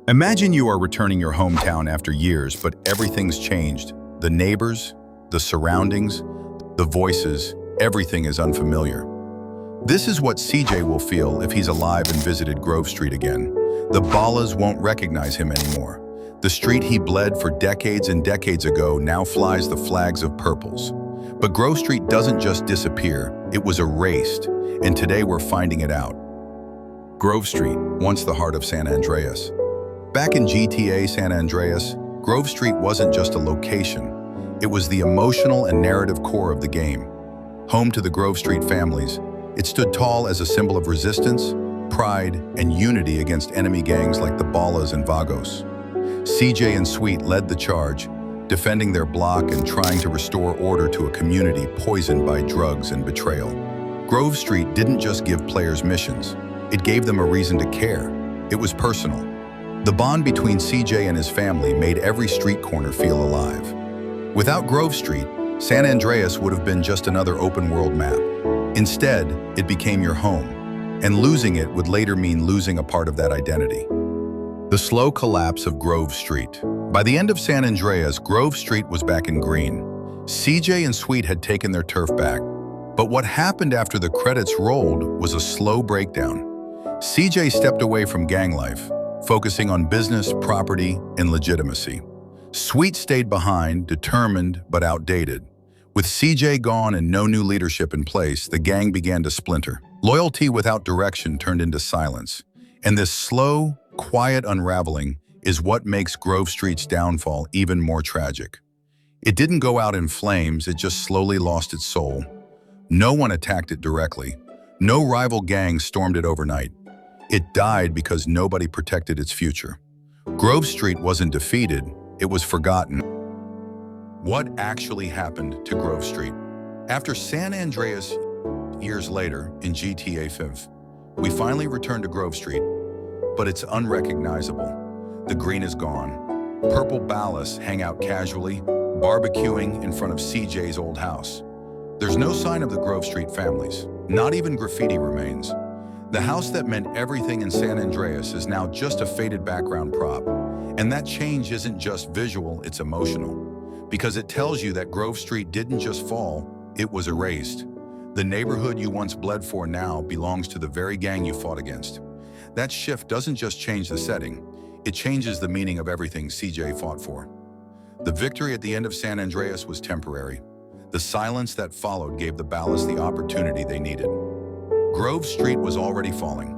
Imagine you are returning your hometown after years, but everything's changed. The neighbors, the surroundings, the voices, everything is unfamiliar. This is what CJ will feel if he's alive and visited Grove Street again. The Ballas won't recognize him anymore. The street he bled for decades and decades ago now flies the flags of purples. But Grove Street doesn't just disappear, it was erased, and today we're finding it out. Grove Street, once the heart of San Andreas. Back in GTA San Andreas, Grove Street wasn't just a location. It was the emotional and narrative core of the game. Home to the Grove Street families, it stood tall as a symbol of resistance, pride, and unity against enemy gangs like the Ballas and Vagos. CJ and Sweet led the charge, defending their block and trying to restore order to a community poisoned by drugs and betrayal. Grove Street didn't just give players missions, it gave them a reason to care. It was personal. The bond between CJ and his family made every street corner feel alive. Without Grove Street, San Andreas would have been just another open-world map. Instead, it became your home, and losing it would later mean losing a part of that identity. The slow collapse of Grove Street. By the end of San Andreas, Grove Street was back in green. CJ and Sweet had taken their turf back. But what happened after the credits rolled was a slow breakdown. CJ stepped away from gang life, focusing on business, property, and legitimacy. Sweet stayed behind, determined but outdated. With CJ gone and no new leadership in place, the gang began to splinter. Loyalty without direction turned into silence. And this slow, quiet unraveling is what makes Grove Street's downfall even more tragic. It didn't go out in flames, it just slowly lost its soul. No one attacked it directly. No rival gang stormed it overnight. It died because nobody protected its future. Grove Street wasn't defeated, it was forgotten. What actually happened to Grove Street? After San Andreas, years later, in GTA 5, we finally returned to Grove Street, but it's unrecognizable. The green is gone. Purple Ballas hang out casually, barbecuing in front of CJ's old house. There's no sign of the Grove Street families, not even graffiti remains. The house that meant everything in San Andreas is now just a faded background prop. And that change isn't just visual, it's emotional. Because it tells you that Grove Street didn't just fall, it was erased. The neighborhood you once bled for now belongs to the very gang you fought against. That shift doesn't just change the setting, it changes the meaning of everything CJ fought for. The victory at the end of San Andreas was temporary. The silence that followed gave the Ballas the opportunity they needed. Grove Street was already falling.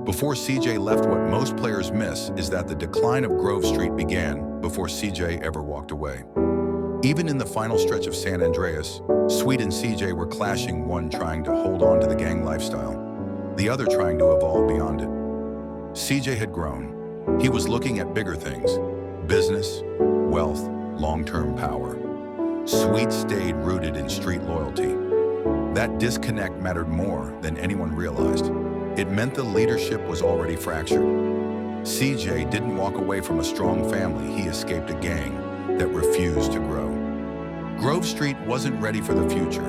Before CJ left, what most players miss is that the decline of Grove Street began before CJ ever walked away. Even in the final stretch of San Andreas, Sweet and CJ were clashing, one trying to hold on to the gang lifestyle, the other trying to evolve beyond it. CJ had grown. He was looking at bigger things: business, wealth, long-term power. Sweet stayed rooted in street loyalty. That disconnect mattered more than anyone realized. It meant the leadership was already fractured. CJ didn't walk away from a strong family, he escaped a gang that refused to grow. Grove Street wasn't ready for the future,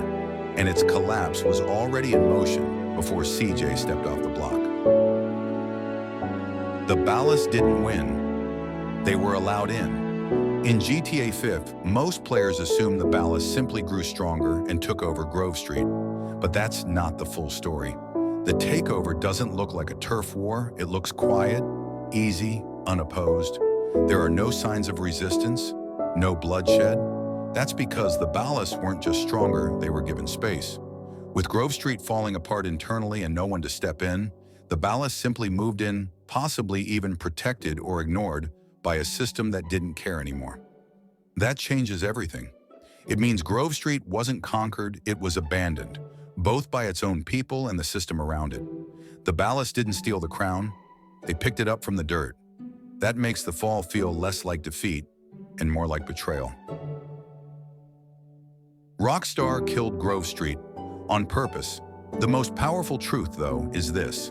and its collapse was already in motion before CJ stepped off the block. The Ballas didn't win, they were allowed in. In GTA 5, most players assume the Ballas simply grew stronger and took over Grove Street, but that's not the full story. The takeover doesn't look like a turf war, it looks quiet, easy, unopposed. There are no signs of resistance, no bloodshed. That's because the Ballas weren't just stronger, they were given space. With Grove Street falling apart internally and no one to step in, the Ballas simply moved in, possibly even protected or ignored by a system that didn't care anymore. That changes everything. It means Grove Street wasn't conquered, it was abandoned, both by its own people and the system around it. The Ballas didn't steal the crown, they picked it up from the dirt. That makes the fall feel less like defeat and more like betrayal. Rockstar killed Grove Street on purpose. The most powerful truth, though, is this: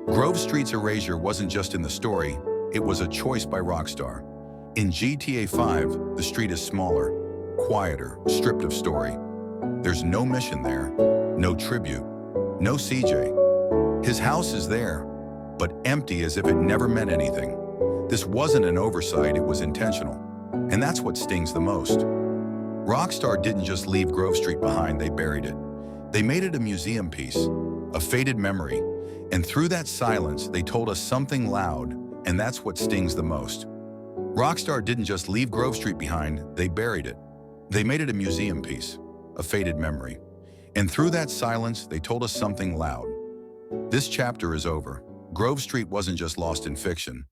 Grove Street's erasure wasn't just in the story, it was a choice by Rockstar. In GTA 5, the street is smaller, quieter, stripped of story. There's no mission there, no tribute, no CJ. His house is there, but empty as if it never meant anything. This wasn't an oversight, it was intentional. And that's what stings the most. Rockstar didn't just leave Grove Street behind, they buried it. They made it a museum piece, a faded memory, and through that silence, they told us something loud, and that's what stings the most. Rockstar didn't just leave Grove Street behind, they buried it. They made it a museum piece, a faded memory. And through that silence, they told us something loud. This chapter is over. Grove Street wasn't just lost in fiction.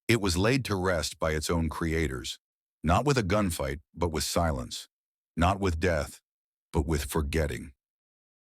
It was laid to rest by its own creators. Not with a gunfight, but with silence. Not with death, but with forgetting.